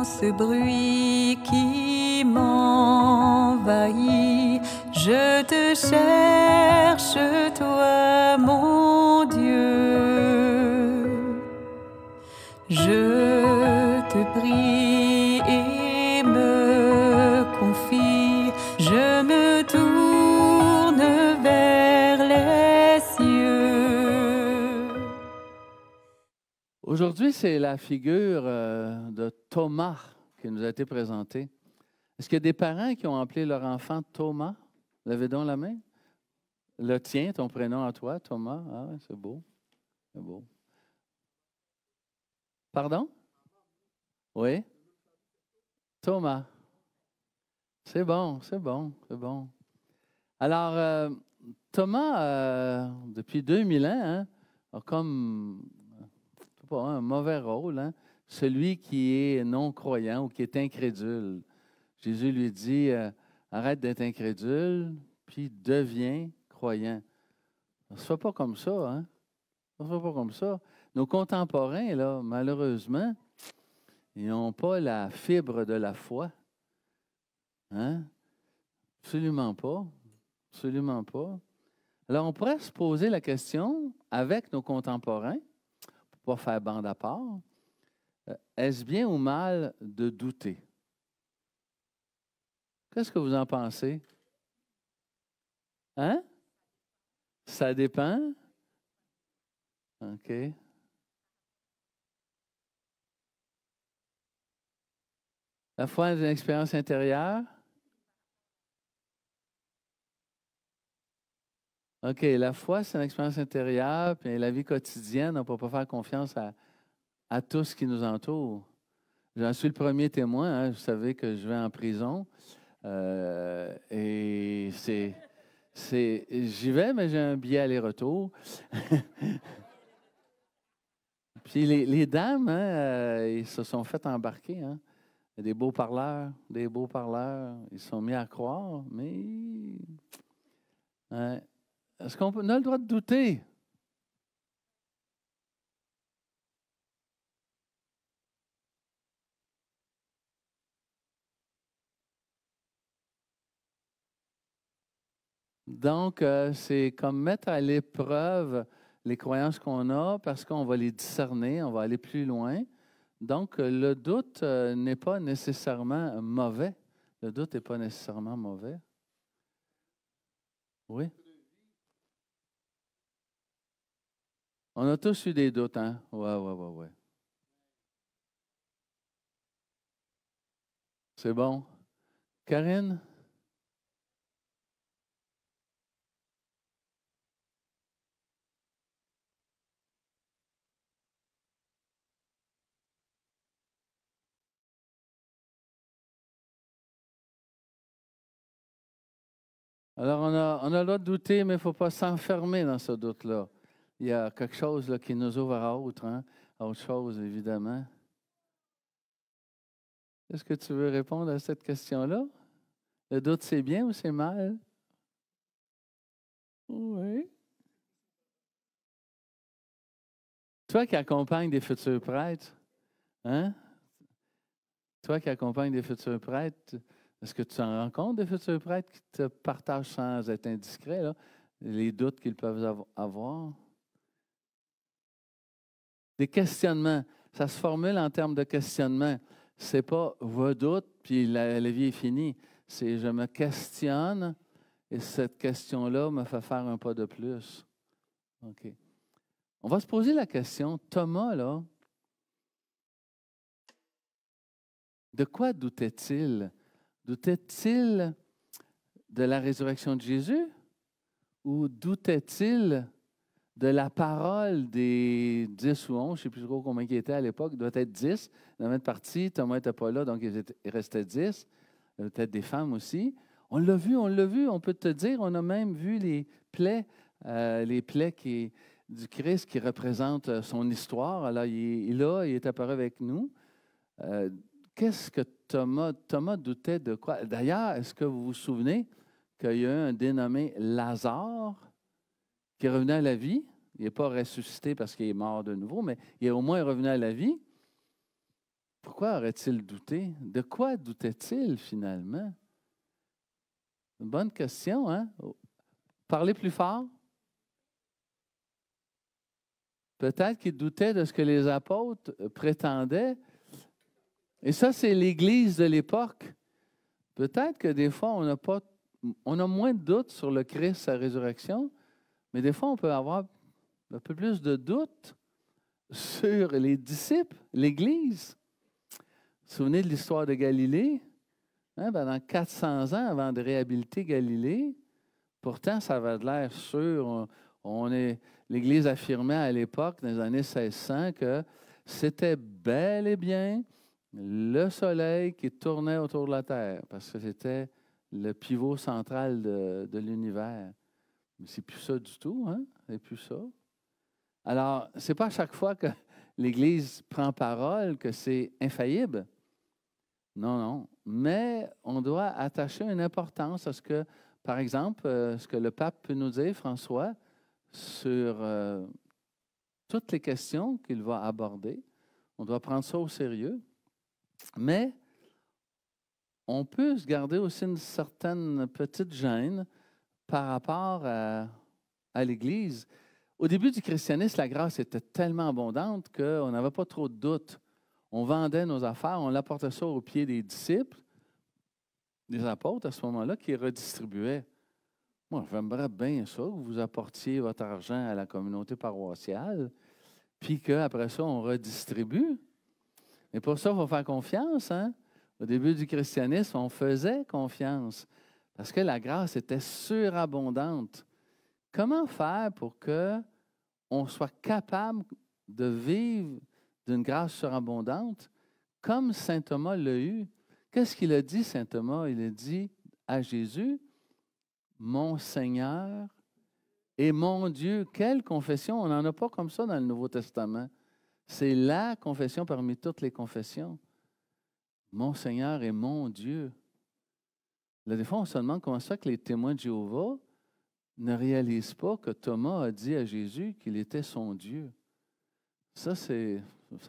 ce bruit qui m'envahit. Je te cherche, toi, mon Dieu. Je te prie et me confie. Je me tourne vers les cieux. Aujourd'hui, c'est la figure de Thomas qui nous a été présentée. Est-ce qu'il y a des parents qui ont appelé leur enfant Thomas? Levez donc la main. Le tien, ton prénom à toi, Thomas. Ah, c'est beau. C'est beau. Pardon? Oui? Thomas. C'est bon, c'est bon, c'est bon. Alors, Thomas, depuis 2000 ans, hein, a comme pas, un mauvais rôle, hein? Celui qui est non-croyant ou qui est incrédule. Jésus lui dit, arrête d'être incrédule, puis deviens croyant. Ça ne se fait pas comme ça, hein? Ça ne se fait pas comme ça. Nos contemporains, là, malheureusement, ils n'ont pas la fibre de la foi. Hein? Absolument pas. Absolument pas. Alors, on pourrait se poser la question, avec nos contemporains, pour ne pas faire bande à part, est-ce bien ou mal de douter? Qu'est-ce que vous en pensez? Hein? Ça dépend? OK. La foi est une expérience intérieure? OK, la foi, c'est une expérience intérieure, puis la vie quotidienne, on ne peut pas faire confiance à tout ce qui nous entoure. J'en suis le premier témoin, hein, vous savez que je vais en prison, et j'y vais, mais j'ai un billet aller-retour. Puis les dames, hein, ils se sont fait embarquer, hein. Des beaux parleurs, ils se sont mis à croire, mais hein, est-ce qu'on a le droit de douter? Donc, c'est comme mettre à l'épreuve les croyances qu'on a parce qu'on va les discerner, on va aller plus loin. Donc, le doute n'est pas nécessairement mauvais. Le doute n'est pas nécessairement mauvais. Oui. On a tous eu des doutes, hein? Oui. C'est bon. Karine? Alors, on a le droit de douter, mais il ne faut pas s'enfermer dans ce doute-là. Il y a quelque chose là, qui nous ouvre à autre, hein? À autre chose, évidemment. Est-ce que tu veux répondre à cette question-là? Le doute, c'est bien ou c'est mal? Oui. Toi qui accompagnes des futurs prêtres, hein? Toi qui accompagnes des futurs prêtres, est-ce que tu en rencontres des futurs prêtres qui te partagent sans être indiscret, là, les doutes qu'ils peuvent avoir? Des questionnements. Ça se formule en termes de questionnement. C'est pas « je doute » puis la vie est finie. C'est « je me questionne » et cette question-là me fait faire un pas de plus. OK. On va se poser la question, Thomas, là, de quoi doutait-il? Doutait-il de la résurrection de Jésus ou doutait-il de la parole des 10 ou 11, je ne sais plus trop combien il était à l'époque, il doit être 10, il doit être parti, Thomas n'était pas là, donc il restait 10, peut-être des femmes aussi. On l'a vu, on peut te dire, on a même vu les plaies du Christ qui représentent son histoire. Alors, il est là, il est apparu avec nous. Qu'est-ce que Thomas doutait de quoi? D'ailleurs, est-ce que vous vous souvenez qu'il y a eu un dénommé Lazare qui est revenu à la vie? Il n'est pas ressuscité parce qu'il est mort de nouveau, mais il est au moins revenu à la vie. pourquoi aurait-il douté? De quoi doutait-il finalement? Une bonne question, hein? Parlez plus fort. Peut-être qu'il doutait de ce que les apôtres prétendaient. Et ça, c'est l'Église de l'époque. Peut-être que des fois, on a moins de doutes sur le Christ, sa résurrection, mais des fois, on peut avoir un peu plus de doutes sur les disciples, l'Église. Vous vous souvenez de l'histoire de Galilée? Hein, pendant 400 ans avant de réhabiliter Galilée, pourtant, ça avait l'air sûr. L'Église affirmait à l'époque, dans les années 1600, que c'était bel et bien le soleil qui tournait autour de la Terre, parce que c'était le pivot central de l'univers. Mais c'est plus ça du tout, hein? C'est plus ça. Alors, c'est pas à chaque fois que l'Église prend parole que c'est infaillible. Non, non. Mais on doit attacher une importance à ce que, par exemple, ce que le pape peut nous dire, François, sur toutes les questions qu'il va aborder. On doit prendre ça au sérieux. Mais on peut se garder aussi une certaine petite gêne par rapport à l'Église. Au début du christianisme, la grâce était tellement abondante qu'on n'avait pas trop de doutes. On vendait nos affaires, on apportait ça aux pieds des disciples, des apôtres à ce moment-là, qui redistribuaient. Moi, j'aimerais bien ça, que vous apportiez votre argent à la communauté paroissiale, puis qu'après ça, on redistribue. Mais pour ça, il faut faire confiance. Hein? Au début du christianisme, on faisait confiance parce que la grâce était surabondante. Comment faire pour qu'on soit capable de vivre d'une grâce surabondante comme saint Thomas l'a eu? Qu'est-ce qu'il a dit, saint Thomas? Il a dit à Jésus, « Mon Seigneur et mon Dieu ». Quelle confession! On n'en a pas comme ça dans le Nouveau Testament. C'est la confession parmi toutes les confessions. Mon Seigneur et mon Dieu. Là, des fois, on se demande comment ça que les témoins de Jéhovah ne réalisent pas que Thomas a dit à Jésus qu'il était son Dieu. Ça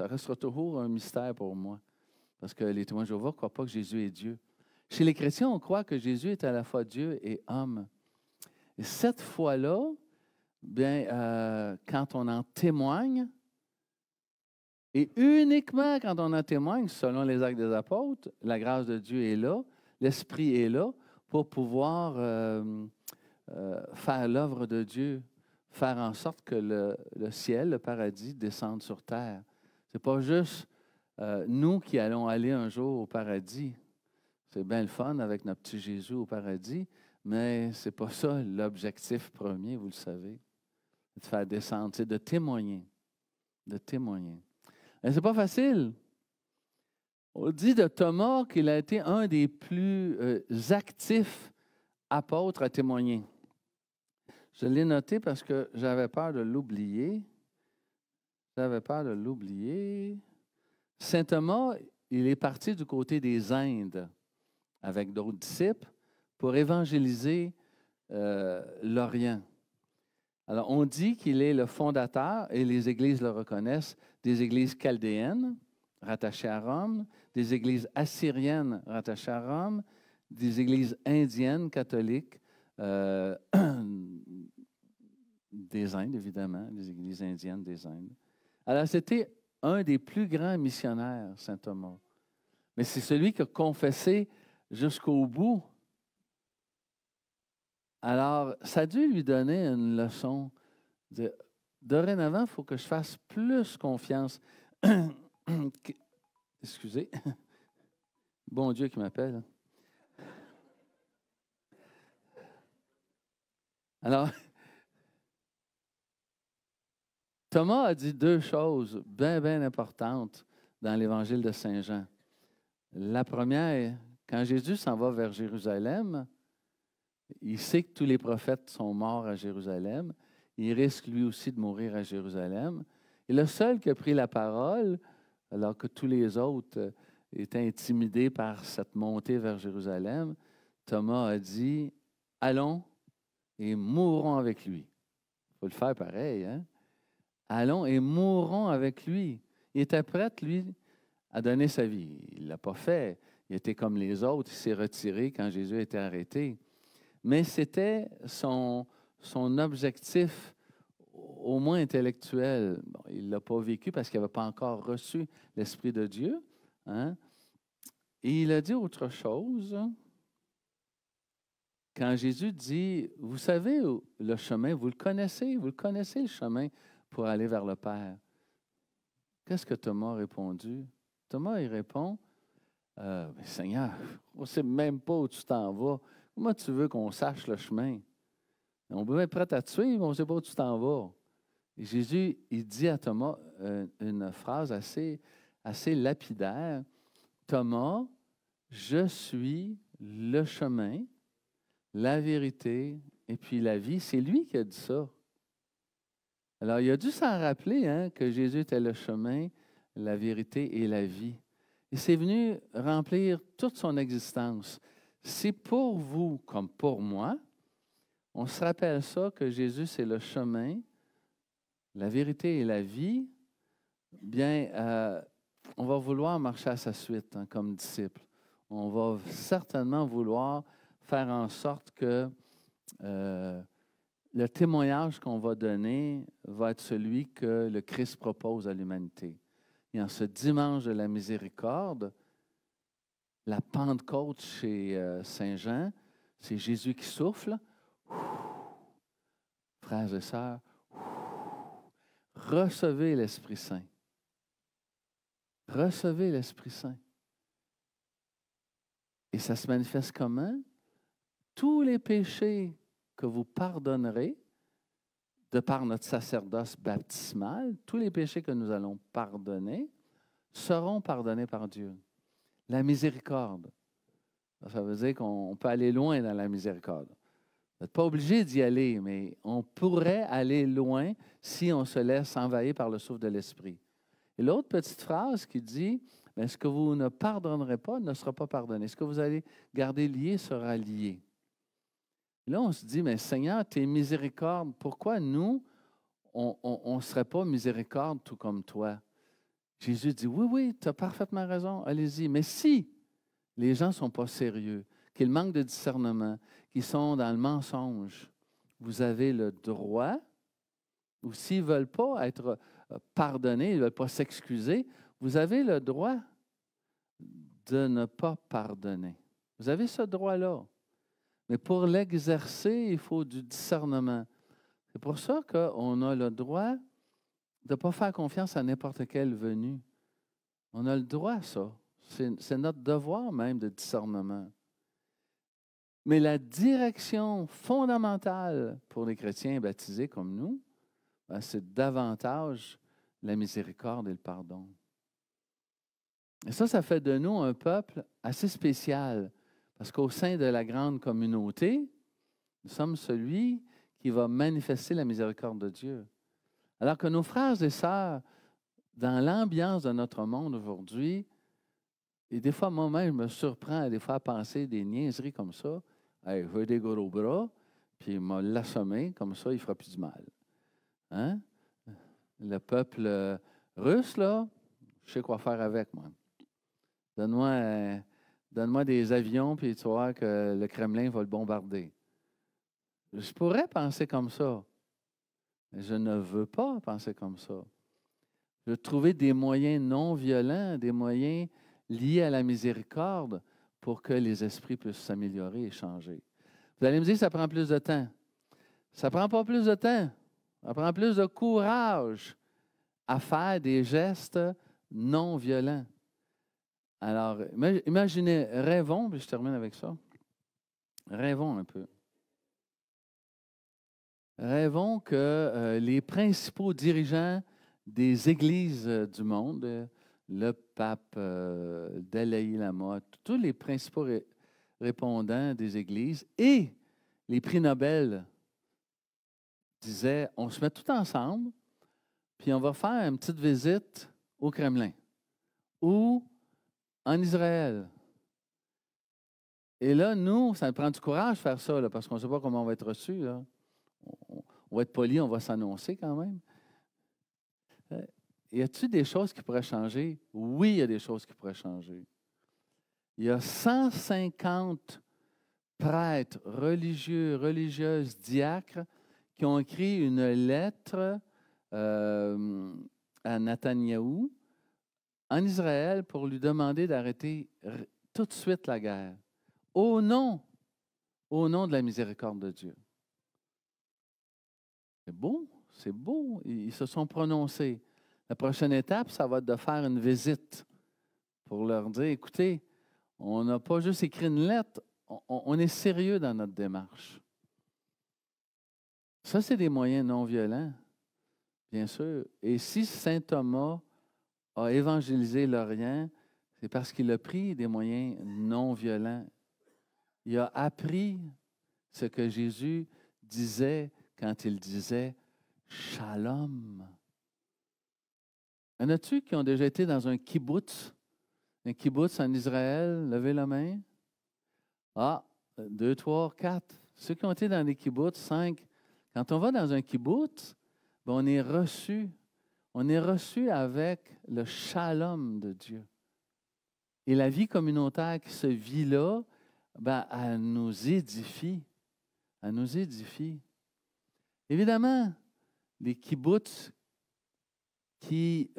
restera toujours un mystère pour moi. Parce que les témoins de Jéhovah ne croient pas que Jésus est Dieu. Chez les chrétiens, on croit que Jésus est à la fois Dieu et homme. Et cette fois-là, quand on en témoigne, et uniquement quand on en témoigne, selon les Actes des Apôtres, la grâce de Dieu est là, l'Esprit est là pour pouvoir faire l'œuvre de Dieu, faire en sorte que le ciel, le paradis, descende sur terre. Ce n'est pas juste nous qui allons aller un jour au paradis. C'est bien le fun avec notre petit Jésus au paradis, mais ce n'est pas ça l'objectif premier, vous le savez. C'est de faire descendre, c'est de témoigner. De témoigner. Ce n'est pas facile. On dit de Thomas qu'il a été un des plus actifs apôtres à témoigner. Je l'ai noté parce que j'avais peur de l'oublier. Saint Thomas, il est parti du côté des Indes avec d'autres disciples pour évangéliser l'Orient. Alors, on dit qu'il est le fondateur, et les églises le reconnaissent, des églises chaldéennes rattachées à Rome, des églises assyriennes rattachées à Rome, des églises indiennes catholiques, des Indes, évidemment, des églises indiennes des Indes. Alors, c'était un des plus grands missionnaires, saint Thomas. Mais c'est celui qui a confessé jusqu'au bout. Alors, ça a dû lui donner une leçon. Dorénavant, il faut que je fasse plus confiance. Excusez. Bon Dieu qui m'appelle. Alors, Thomas a dit deux choses bien, bien importantes dans l'Évangile de Saint Jean. La première, quand Jésus s'en va vers Jérusalem, il sait que tous les prophètes sont morts à Jérusalem. Il risque lui aussi de mourir à Jérusalem. Et le seul qui a pris la parole, alors que tous les autres étaient intimidés par cette montée vers Jérusalem, Thomas a dit, « Allons et mourrons avec lui. » Il faut le faire pareil, hein? Allons et mourrons avec lui. Il était prêt, lui, à donner sa vie. Il ne l'a pas fait. Il était comme les autres. Il s'est retiré quand Jésus a été arrêté. Mais c'était son objectif, au moins intellectuel. Bon, il ne l'a pas vécu parce qu'il n'avait pas encore reçu l'Esprit de Dieu. Hein? Et il a dit autre chose. Quand Jésus dit, vous savez le chemin, vous le connaissez le chemin pour aller vers le Père. Qu'est-ce que Thomas a répondu? Thomas, il répond, Seigneur, on ne sait même pas où tu t'en vas. Comment tu veux qu'on sache le chemin? On peut être prêt à te suivre, mais on ne sait pas où tu t'en vas. Et Jésus, il dit à Thomas une phrase assez lapidaire. Thomas, je suis le chemin, la vérité et puis la vie. C'est lui qui a dit ça. Alors, il a dû s'en rappeler hein, que Jésus était le chemin, la vérité et la vie. Et c'est venu remplir toute son existence. C'est pour vous comme pour moi. On se rappelle ça, que Jésus, c'est le chemin, la vérité et la vie. Bien, on va vouloir marcher à sa suite hein, comme disciples. On va certainement vouloir faire en sorte que le témoignage qu'on va donner va être celui que le Christ propose à l'humanité. Et en ce dimanche de la miséricorde, la Pentecôte chez Saint Jean, c'est Jésus qui souffle. Frères et sœurs, recevez l'Esprit Saint. Recevez l'Esprit Saint. Et ça se manifeste comment? Tous les péchés que vous pardonnerez, de par notre sacerdoce baptismal, tous les péchés que nous allons pardonner seront pardonnés par Dieu. La miséricorde. Ça veut dire qu'on peut aller loin dans la miséricorde. Vous n'êtes pas obligé d'y aller, mais on pourrait aller loin si on se laisse envahir par le souffle de l'Esprit. Et l'autre petite phrase qui dit, « Ce que vous ne pardonnerez pas ne sera pas pardonné. Ce que vous allez garder lié sera lié. » Là, on se dit, « Mais Seigneur, tes miséricordes, pourquoi nous, on ne serait pas miséricorde tout comme toi? » Jésus dit, « Oui, tu as parfaitement raison, allez-y. Mais si les gens ne sont pas sérieux, qu'ils manquent de discernement, qu'ils sont dans le mensonge, vous avez le droit, ou s'ils ne veulent pas être pardonnés, ils ne veulent pas s'excuser, vous avez le droit de ne pas pardonner. Vous avez ce droit-là. Mais pour l'exercer, il faut du discernement. C'est pour ça qu'on a le droit de ne pas faire confiance à n'importe quelle venue. On a le droit à ça. C'est notre devoir même de discernement. Mais la direction fondamentale pour les chrétiens baptisés comme nous, c'est davantage la miséricorde et le pardon. Et ça fait de nous un peuple assez spécial, parce qu'au sein de la grande communauté, nous sommes celui qui va manifester la miséricorde de Dieu. Alors que nos frères et sœurs, dans l'ambiance de notre monde aujourd'hui, et des fois, moi-même, je me surprends des fois à penser des niaiseries comme ça. Hey, je veux des gros bras, puis il m'a l'assommé, comme ça, il ne fera plus du mal. Hein? Le peuple russe, là, je sais quoi faire avec, moi. Donne-moi des avions, puis tu vas voir que le Kremlin va le bombarder. Je pourrais penser comme ça, mais je ne veux pas penser comme ça. Je veux trouver des moyens non violents, des moyens liés à la miséricorde pour que les esprits puissent s'améliorer et changer. Vous allez me dire que ça prend plus de temps. Ça ne prend pas plus de temps. Ça prend plus de courage à faire des gestes non violents. Alors, imaginez, rêvons, puis je termine avec ça. Rêvons un peu. Rêvons que les principaux dirigeants des églises du monde, le pape, Dalai Lama, tous les principaux répondants des églises et les prix Nobel disaient, on se met tout ensemble, puis on va faire une petite visite au Kremlin ou en Israël. Et là, nous, ça prend du courage de faire ça, là, parce qu'on ne sait pas comment on va être reçu. Là. On va être poli, on va s'annoncer quand même. y a-t-il des choses qui pourraient changer? Oui, il y a des choses qui pourraient changer. Il y a 150 prêtres, religieux, religieuses, diacres qui ont écrit une lettre à Netanyahou en Israël pour lui demander d'arrêter tout de suite la guerre au nom de la miséricorde de Dieu. C'est beau, c'est beau. Ils se sont prononcés. La prochaine étape, ça va être de faire une visite pour leur dire, écoutez, on n'a pas juste écrit une lettre, on est sérieux dans notre démarche. Ça, c'est des moyens non violents, bien sûr. Et si saint Thomas a évangélisé l'Orient, c'est parce qu'il a pris des moyens non violents. Il a appris ce que Jésus disait quand il disait « Shalom ». Y en a-tu qui ont déjà été dans un kibbutz en Israël? Levez la main. Ah, 2, 3, 4. Ceux qui ont été dans les kibbutz, 5. Quand on va dans un kibbutz, ben on est reçu. On est reçu avec le shalom de Dieu. Et la vie communautaire qui se vit là, ben, elle nous édifie. Elle nous édifie. Évidemment, les kibbutz qui,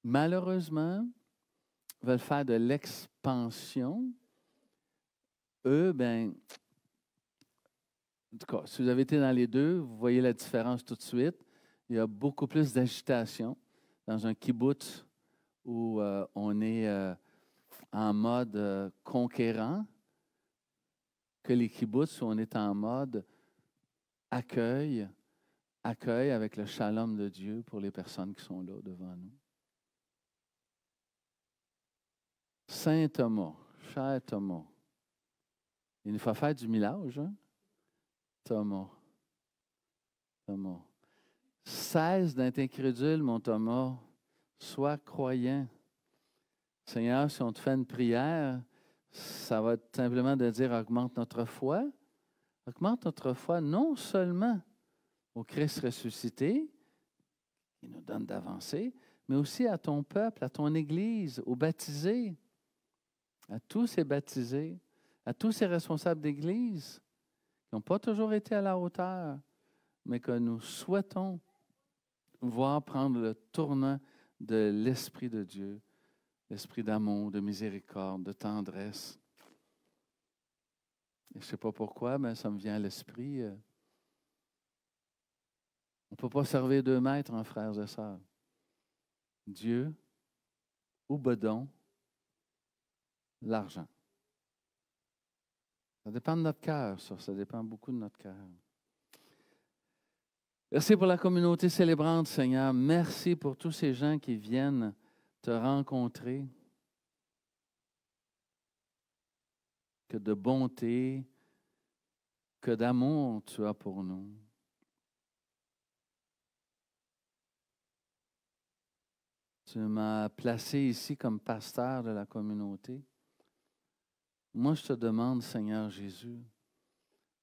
malheureusement, veulent faire de l'expansion, eux, ben, en tout cas, si vous avez été dans les deux, vous voyez la différence tout de suite. Il y a beaucoup plus d'agitation dans un kibbutz où on est en mode conquérant que les kibbutz où on est en mode accueil avec le shalom de Dieu pour les personnes qui sont là devant nous. Saint Thomas, cher Thomas, il nous faut faire du millage, hein? Thomas. Cesse d'être incrédule, mon Thomas. Sois croyant. Seigneur, si on te fait une prière, ça va être simplement de dire augmente notre foi. Augmente notre foi non seulement au Christ ressuscité, qui nous donne d'avancer, mais aussi à ton peuple, à ton Église, aux baptisés, à tous ces baptisés, à tous ces responsables d'Église qui n'ont pas toujours été à la hauteur, mais que nous souhaitons voir prendre le tournant de l'Esprit de Dieu, l'Esprit d'amour, de miséricorde, de tendresse. Et je ne sais pas pourquoi, mais ça me vient à l'esprit. On ne peut pas servir 2 maîtres, hein, frères et sœurs. Dieu ou bedon, l'argent. Ça dépend de notre cœur, ça dépend beaucoup de notre cœur. Merci pour la communauté célébrante, Seigneur. Merci pour tous ces gens qui viennent te rencontrer. Que de bonté, que d'amour tu as pour nous. Tu m'as placé ici comme pasteur de la communauté. Moi, je te demande, Seigneur Jésus,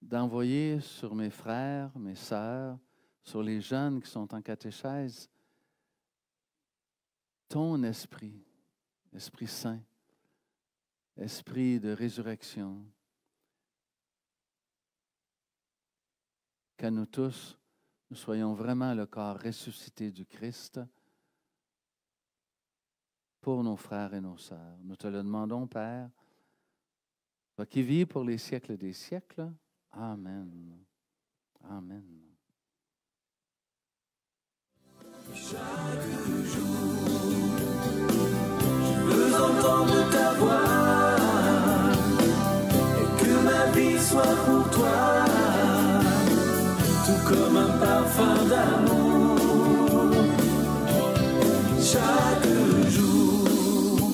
d'envoyer sur mes frères, mes sœurs, sur les jeunes qui sont en catéchèse, ton esprit, Esprit Saint, esprit de résurrection, qu'à nous tous, nous soyons vraiment le corps ressuscité du Christ pour nos frères et nos sœurs. Nous te le demandons, Père, toi qui vis pour les siècles des siècles. Amen. Amen. Chaque jour, je veux entendre ta voix et que ma vie soit pour toi, tout comme un parfum d'amour. Chaque jour,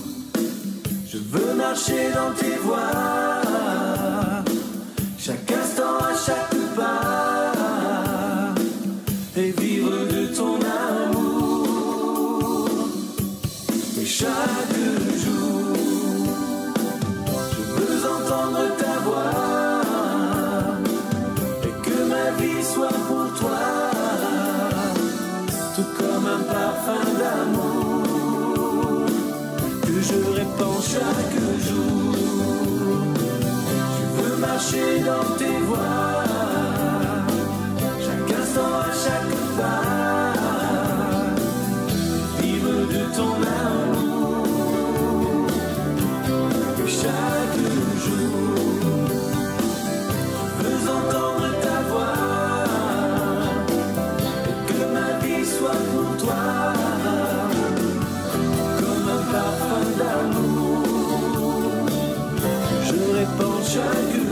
je veux marcher dans tes voies, chaque instant, à chaque pas, et vivre de ton amour. Et chaque jour, je veux entendre ta voix et que ma vie soit pour toi, que je répands chaque jour. Je veux marcher dans tes voies, chaque instant, à chaque pas, vivre de ton amour chaque jour. Je veux entendre ta voix et que ma vie soit pour toi comme un parfum d'amour. Je répands chaque jour